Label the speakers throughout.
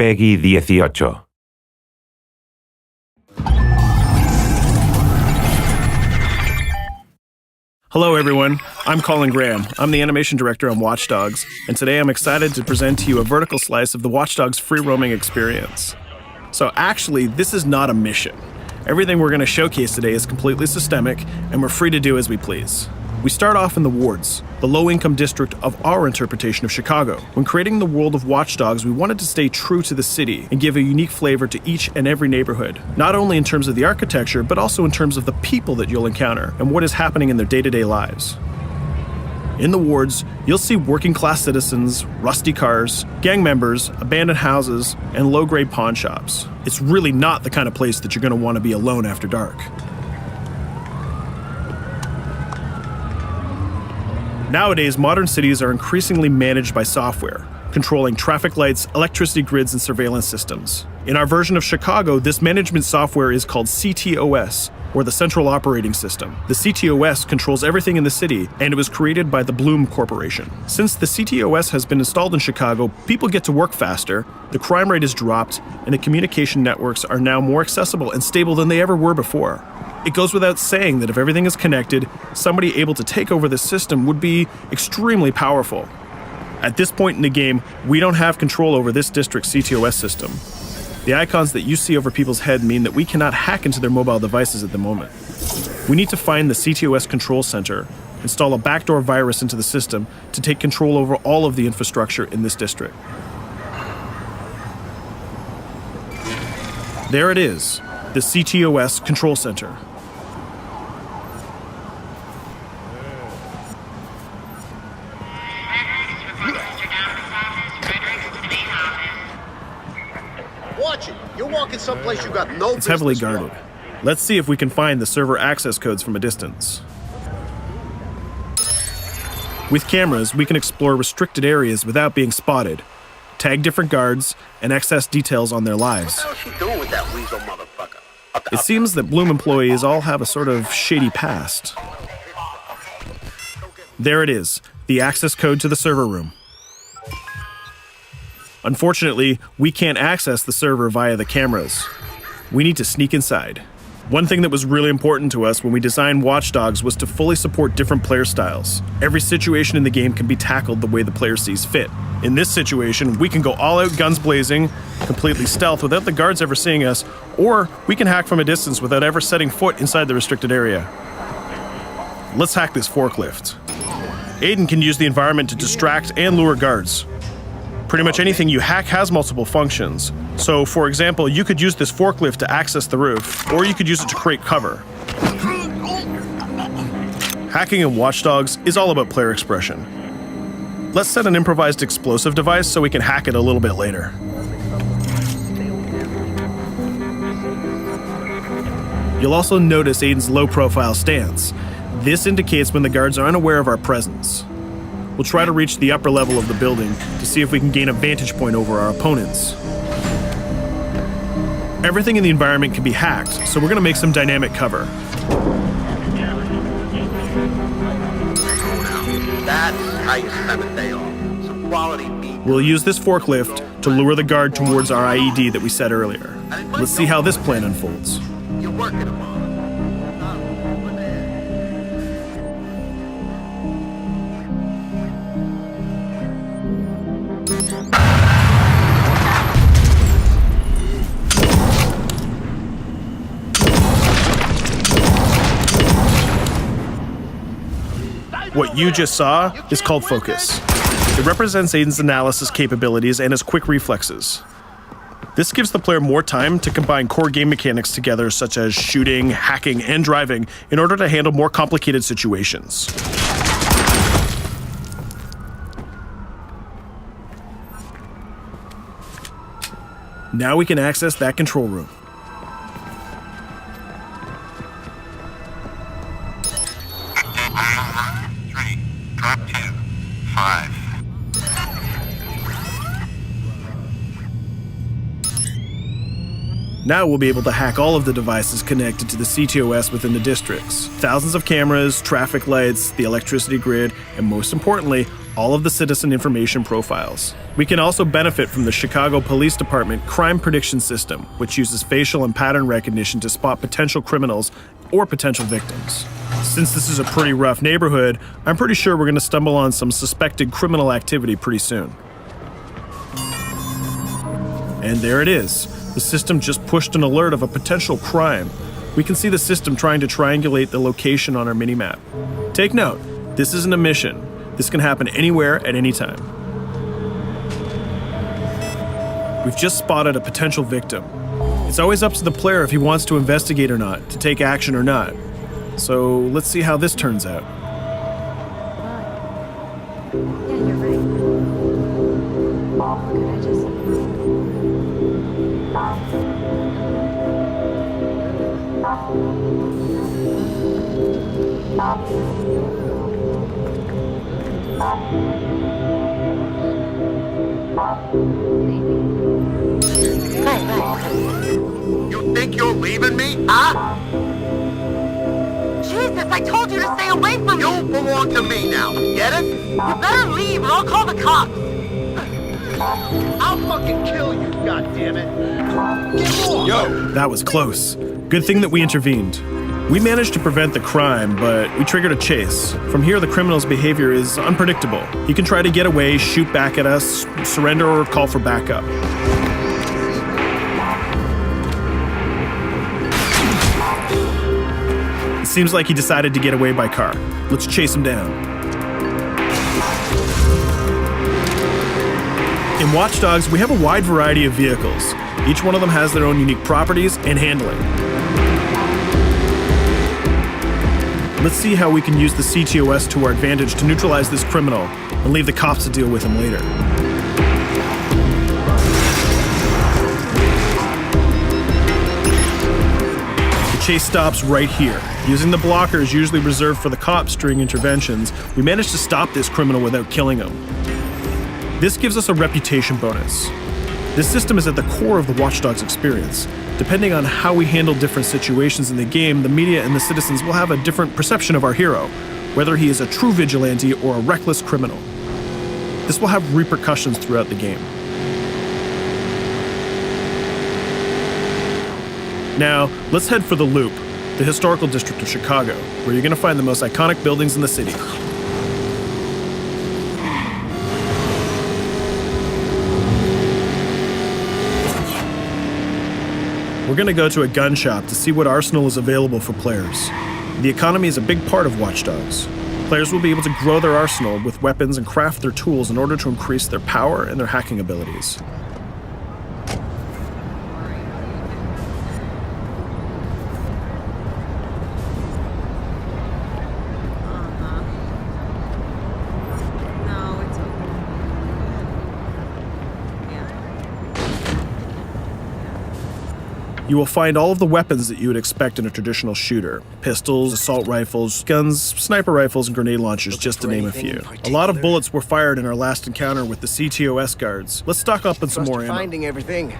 Speaker 1: Peggy 18.
Speaker 2: Hello everyone, I'm Colin Graham. I'm the animation director on Watch Dogs, and today I'm excited to present to you a vertical slice of the Watch Dogs free roaming experience. So actually, this is not a mission. Everything we're going to showcase today is completely systemic, and we're free to do as we please. We start off in the wards, the low-income district of our interpretation of Chicago. When creating the world of Watch Dogs, we wanted to stay true to the city and give a unique flavor to each and every neighborhood, not only in terms of the architecture, but also in terms of the people that you'll encounter and what is happening in their day-to-day lives. In the wards, you'll see working-class citizens, rusty cars, gang members, abandoned houses, and low-grade pawn shops. It's really not the kind of place that you're going to want to be alone after dark. Nowadays, modern cities are increasingly managed by software, controlling traffic lights, electricity grids, and surveillance systems. In our version of Chicago, this management software is called CTOS, or the Central Operating System. The CTOS controls everything in the city, and it was created by the Bloom Corporation. Since the CTOS has been installed in Chicago, people get to work faster, the crime rate is dropped, and the communication networks are now more accessible and stable than they ever were before. It goes without saying that if everything is connected, somebody able to take over the system would be extremely powerful. At this point in the game, we don't have control over this district's CTOS system. The icons that you see over people's head mean that we cannot hack into their mobile devices at the moment. We need to find the CTOS control center, install a backdoor virus into the system to take control over all of the infrastructure in this district. There it is, the CTOS control center.
Speaker 3: Watch it. You're walking someplace you got no business.
Speaker 2: It's heavily guarded. Let's see if we can find the server access codes from a distance. With cameras, we can explore restricted areas without being spotted, tag different guards, and access details on their lives.
Speaker 3: What the hell is she doing with that weasel motherfucker?
Speaker 2: It seems that Bloom employees all have a sort of shady past. There it is, the access code to the server room. Unfortunately, we can't access the server via the cameras. We need to sneak inside. One thing that was really important to us when we designed Watch Dogs was to fully support different player styles. Every situation in the game can be tackled the way the player sees fit. In this situation, we can go all out guns blazing, completely stealth without the guards ever seeing us, or we can hack from a distance without ever setting foot inside the restricted area. Let's hack this forklift. Aiden can use the environment to distract and lure guards. Pretty much anything you hack has multiple functions. So, for example, you could use this forklift to access the roof, or you could use it to create cover. Hacking in Watch Dogs is all about player expression. Let's set an improvised explosive device so we can hack it a little bit later. You'll also notice Aiden's low-profile stance. This indicates when the guards are unaware of our presence. We'll try to reach the upper level of the building to see if we can gain a vantage point over our opponents. Everything in the environment can be hacked, so we're going to make some dynamic cover.
Speaker 3: That's how you spend a day off. Some quality meat.
Speaker 2: We'll use this forklift to lure the guard towards our IED that we set earlier. Let's see how this plan unfolds.
Speaker 3: You're working them on.
Speaker 2: What you just saw is called focus. It represents Aiden's analysis capabilities and his quick reflexes. This gives the player more time to combine core game mechanics together, such as shooting, hacking, and driving, in order to handle more complicated situations. Now we can access that control room.
Speaker 4: Drop 2, 5.
Speaker 2: Now we'll be able to hack all of the devices connected to the CTOS within the districts. Thousands of cameras, traffic lights, the electricity grid, and most importantly, all of the citizen information profiles. We can also benefit from the Chicago Police Department Crime Prediction System, which uses facial and pattern recognition to spot potential criminals or potential victims. Since this is a pretty rough neighborhood, I'm pretty sure we're going to stumble on some suspected criminal activity pretty soon. And there it is. The system just pushed an alert of a potential crime. We can see the system trying to triangulate the location on our minimap. Take note, this isn't a mission. This can happen anywhere at any time. We've just spotted a potential victim. It's always up to the player if he wants to investigate or not, to take action or not. So let's see how this turns out.
Speaker 1: Yeah, you're right. Could I just...
Speaker 3: You think you're leaving me? Huh?
Speaker 5: Jesus, I told you to stay away from me!
Speaker 3: You belong to me now. Get it?
Speaker 5: You better leave or I'll call the cops!
Speaker 3: I'll fucking kill you, goddammit. Get off! Yo!
Speaker 2: That was close. Good thing that we intervened. We managed to prevent the crime, but we triggered a chase. From here, the criminal's behavior is unpredictable. He can try to get away, shoot back at us, surrender, or call for backup. It seems like he decided to get away by car. Let's chase him down. In Watch Dogs, we have a wide variety of vehicles. Each one of them has their own unique properties and handling. Let's see how we can use the CTOS to our advantage to neutralize this criminal and leave the cops to deal with him later. The chase stops right here. Using the blockers usually reserved for the cops during interventions, we managed to stop this criminal without killing him. This gives us a reputation bonus. This system is at the core of the Watch Dogs experience. Depending on how we handle different situations in the game, the media and the citizens will have a different perception of our hero, whether he is a true vigilante or a reckless criminal. This will have repercussions throughout the game. Now, let's head for the Loop, the historical district of Chicago, where you're going to find the most iconic buildings in the city. We're going to go to a gun shop to see what arsenal is available for players. The economy is a big part of Watch Dogs. Players will be able to grow their arsenal with weapons and craft their tools in order to increase their power and their hacking abilities.
Speaker 1: No, it's okay.
Speaker 2: You will find all of the weapons that you would expect in a traditional shooter. Pistols, assault rifles, guns, sniper rifles, and grenade launchers, just to name a few. A lot of bullets were fired in our last encounter with the CTOS guards. Let's stock up on some more ammo.
Speaker 6: Finding everything.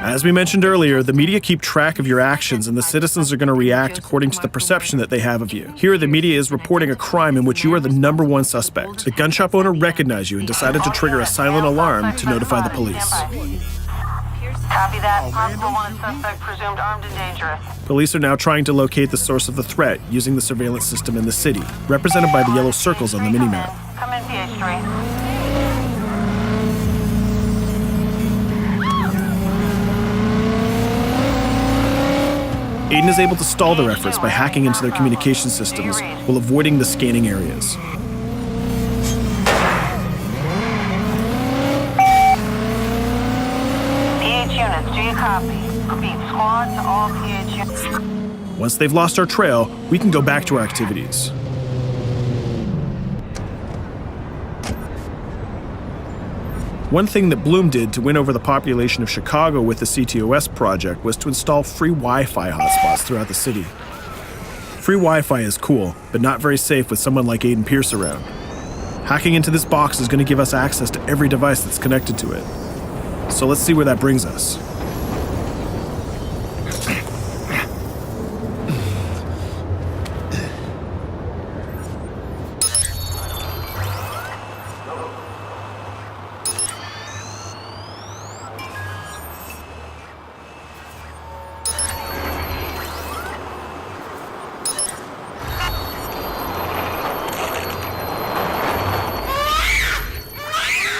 Speaker 2: As we mentioned earlier, the media keep track of your actions and the citizens are going to react according to the perception that they have of you. Here, the media is reporting a crime in which you are the #1 suspect. The gun shop owner recognized you and decided to trigger a silent alarm to notify the police.
Speaker 5: Copy that. Possible one suspect presumed armed and dangerous.
Speaker 2: Police are now trying to locate the source of the threat using the surveillance system in the city, represented by the yellow circles on the minimap.
Speaker 5: Come in, PH3.
Speaker 2: Aiden is able to stall their efforts by hacking into their communication systems while avoiding the scanning areas.
Speaker 5: PH units, do you copy? Repeat, squad to all PH units.
Speaker 2: Once they've lost our trail, we can go back to our activities. One thing that Bloom did to win over the population of Chicago with the CTOS project was to install free Wi-Fi hotspots throughout the city. Free Wi-Fi is cool, but not very safe with someone like Aiden Pierce around. Hacking into this box is going to give us access to every device that's connected to it. So let's see where that brings us.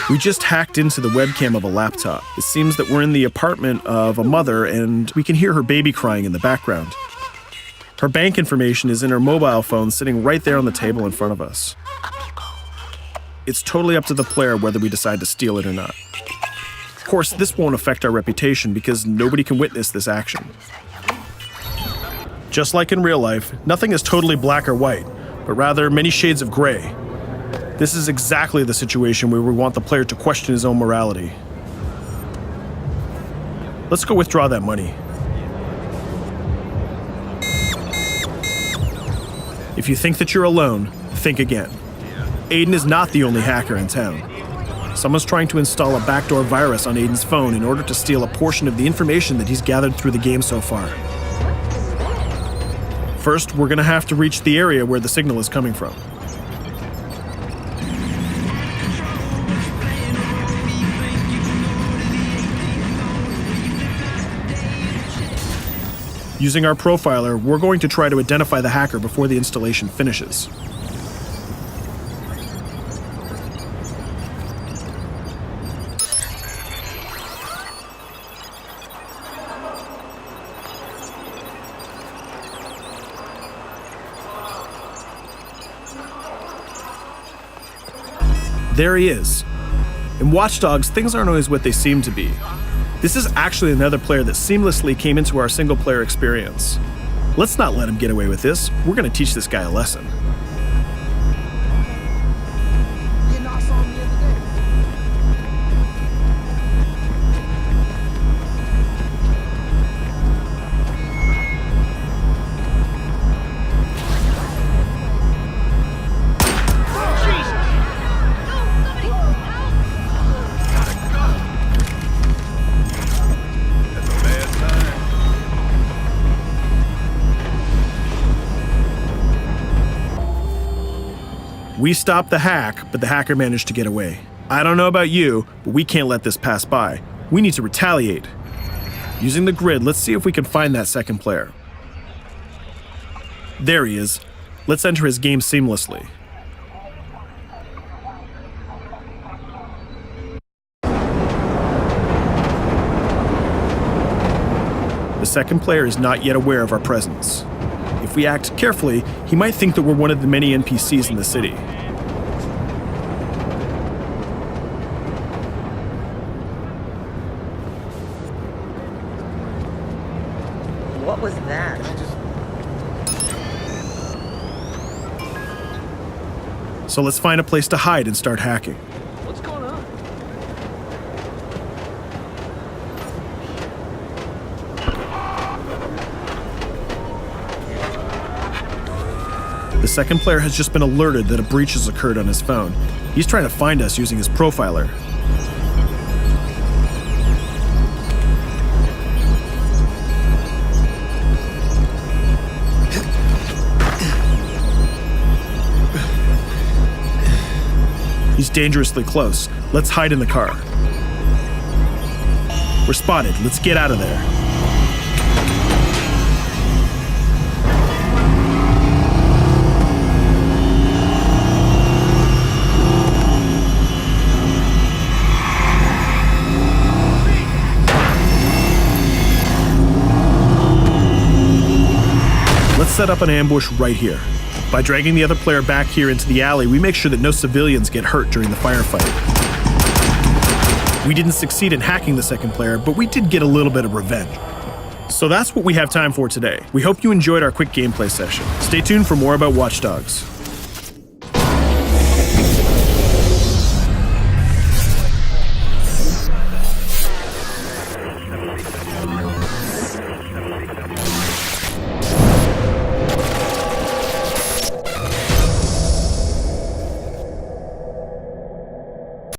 Speaker 2: We just hacked into the webcam of a laptop. It seems that we're in the apartment of a mother and we can hear her baby crying in the background. Her bank information is in her mobile phone sitting right there on the table in front of us. It's totally up to the player whether we decide to steal it or not. Of course, this won't affect our reputation because nobody can witness this action. Just like in real life, nothing is totally black or white, but rather many shades of gray. This is exactly the situation where we want the player to question his own morality. Let's go withdraw that money. If you think that you're alone, think again. Aiden is not the only hacker in town. Someone's trying to install a backdoor virus on Aiden's phone in order to steal a portion of the information that he's gathered through the game so far. First, we're going to have to reach the area where the signal is coming from. Using our profiler, we're going to try to identify the hacker before the installation finishes. There he is. In Watch Dogs, things aren't always what they seem to be. This is actually another player that seamlessly came into our single-player experience. Let's not let him get away with this. We're going to teach this guy a lesson. We stopped the hack, but the hacker managed to get away. I don't know about you, but we can't let this pass by. We need to retaliate. Using the grid, let's see if we can find that second player. There he is. Let's enter his game seamlessly. The second player is not yet aware of our presence. If we act carefully, he might think that we're one of the many NPCs in the city.
Speaker 1: What was that?
Speaker 2: So let's find a place to hide and start hacking.
Speaker 6: What's going on?
Speaker 2: The second player has just been alerted that a breach has occurred on his phone. He's trying to find us using his profiler. He's dangerously close. Let's hide in the car. We're spotted. Let's get out of there. Let's set up an ambush right here. By dragging the other player back here into the alley, we make sure that no civilians get hurt during the firefight. We didn't succeed in hacking the second player, but we did get a little bit of revenge. So that's what we have time for today. We hope you enjoyed our quick gameplay session. Stay tuned for more about Watch Dogs.